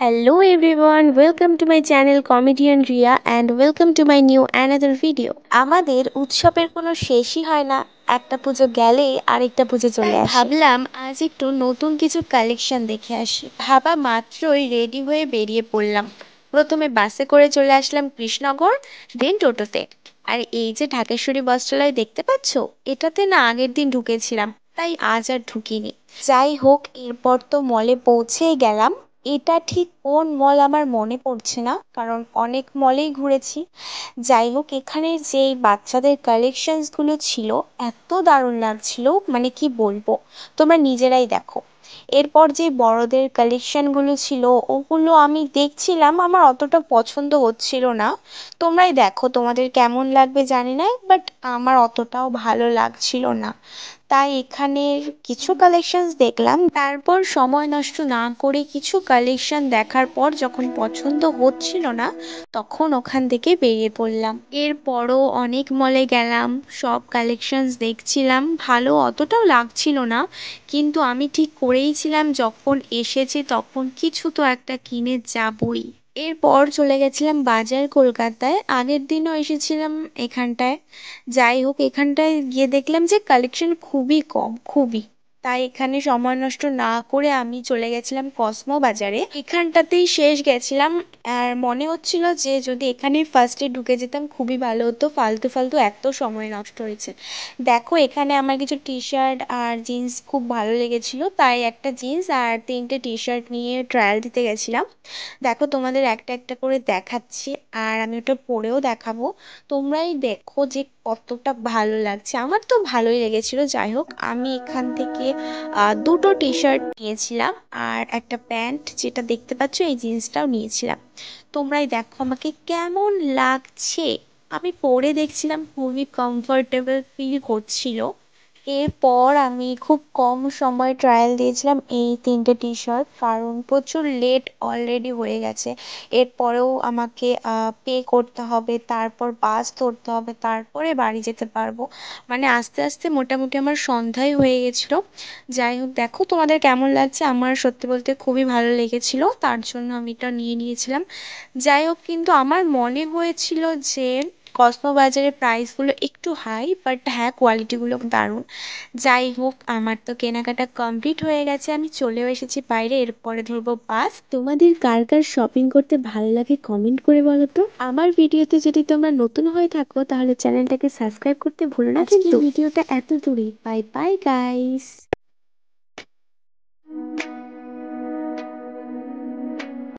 Hello everyone, welcome to my channel Comedian Ria and welcome to my new another video. আমাদের উৎসবের কোনো শেষই হয় না, একটা পুজো গেলেই আরেকটা পুজো চলে আসে। ভাবলাম আজ একটু নতুন কিছু কালেকশন দেখে আসি। ভাবা মাত্রই রেডি হয়ে বেরিয়ে পড়লাম। প্রথমে বাসে করে চলে আসলাম কৃষ্ণনগর, দেন টোটোতে। আর এই যে ঢাকেশ্বরী বস্ত্রালয় দেখতে পাচ্ছ, এটাতে না আগের দিন ঢুকেছিলাম, তাই আজ আর ঢুকিনি। যাই হোক, এরপর তো মলে পৌঁছেই গেলাম। এটা ঠিক কোন মল আমার মনে পড়ছে না, কারণ অনেক মলেই ঘুরেছি। যাই হোক, এখানে যে বাচ্চাদের কালেকশনস গুলো ছিল, এত দারুণ লাগছিল, মানে কি বলবো, তোমরা নিজেরাই দেখো। এরপর যে বড়দের কালেকশন গুলো ছিল, ওগুলো আমি দেখছিলাম, আমার অতটা পছন্দ হচ্ছিল না। তোমরাই দেখো, তোমাদের কেমন লাগবে জানি না, বাট আমার অতটাও ভালো লাগছিল না। তাই এখানের কিছু কালেকশনস দেখলাম, তারপর সময় নষ্ট না করে কিছু কালেকশন দেখার পর যখন পছন্দ হচ্ছিল না, তখন ওখান থেকে বেরিয়ে পড়লাম। এরপরও অনেক মলে গেলাম, সব কালেকশনস দেখছিলাম, ভালো অতটাও লাগছিল না, কিন্তু আমি ঠিক করেইছিলাম যখন এসেছি তখন কিছু তো একটা কিনে যাবই। এরপর চলে গেছিলাম বাজার কলকাতায়, আগের দিনও এসেছিলাম এখানটায়। যাই হোক, এখানটায় গিয়ে দেখলাম যে কালেকশন খুবই কম, খুবই। তাই এখানে সময় নষ্ট না করে আমি চলে গেছিলাম কসমো বাজারে, এখানটাতেই শেষ গেছিলাম। আর মনে হচ্ছিল যে যদি এখানে ফার্স্টে ঢুকে যেতাম খুবই ভালো হতো, ফালতু ফালতু এত সময় নষ্ট হয়েছে। দেখো, এখানে আমার কিছু টি শার্ট আর জিন্স খুব ভালো লেগেছিল, তাই একটা জিন্স আর তিনটে টি শার্ট নিয়ে ট্রায়াল দিতে গেছিলাম। দেখো, তোমাদের একটা একটা করে দেখাচ্ছি, আর আমি ওটা পরেও দেখাবো। তোমরাই দেখো যে কতটা ভালো লাগছে, আমার তো ভালোই লেগেছিল। যাই হোক, আমি এখান থেকে দুটো টি শার্ট নিয়েছিলাম আর একটা প্যান্ট, যেটা দেখতে পাচ্ছ, এই জিন্সটাও নিয়েছিলাম। তোমরাই দেখো আমাকে কেমন লাগছে। আমি পরে দেখছিলাম খুবই কমফোর্টেবল ফিল করছিল। এরপর আমি খুব কম সময় ট্রায়াল দিয়েছিলাম এই তিনটে টি শার্ট, কারণ প্রচুর লেট অলরেডি হয়ে গেছে। এরপরেও আমাকে পে করতে হবে, তারপর বাস ধরতে হবে, তারপরে বাড়ি যেতে পারবো। মানে আস্তে আস্তে মোটামুটি আমার সন্ধ্যাই হয়ে গেছিলো। যাই হোক, দেখো তোমাদের কেমন লাগছে, আমার সত্যি বলতে খুবই ভালো লেগেছিল, তার জন্য আমি এটা নিয়ে নিয়েছিলাম। যাই হোক, কিন্তু আমার মনে হয়েছিল যে কসমো বাজারের প্রাইসগুলো একটু হাই, বাট হ্যাঁ, কোয়ালিটিগুলো দারুণ। যাই হোক, আমার তো কেনাকাটা কমপ্লিট হয়ে গেছে, আমি চলেও এসেছি বাইরে, এরপরে ধরবো বাস। তোমাদের কার কার শপিং করতে ভালো লাগে কমেন্ট করে বলো তো। আমার ভিডিওতে যদি তোমরা নতুন হয়ে থাকো তাহলে চ্যানেলটাকে সাবস্ক্রাইব করতে ভুলো না কিন্তু। ভিডিওটা এত দূরেই, বাই বাই গাইস।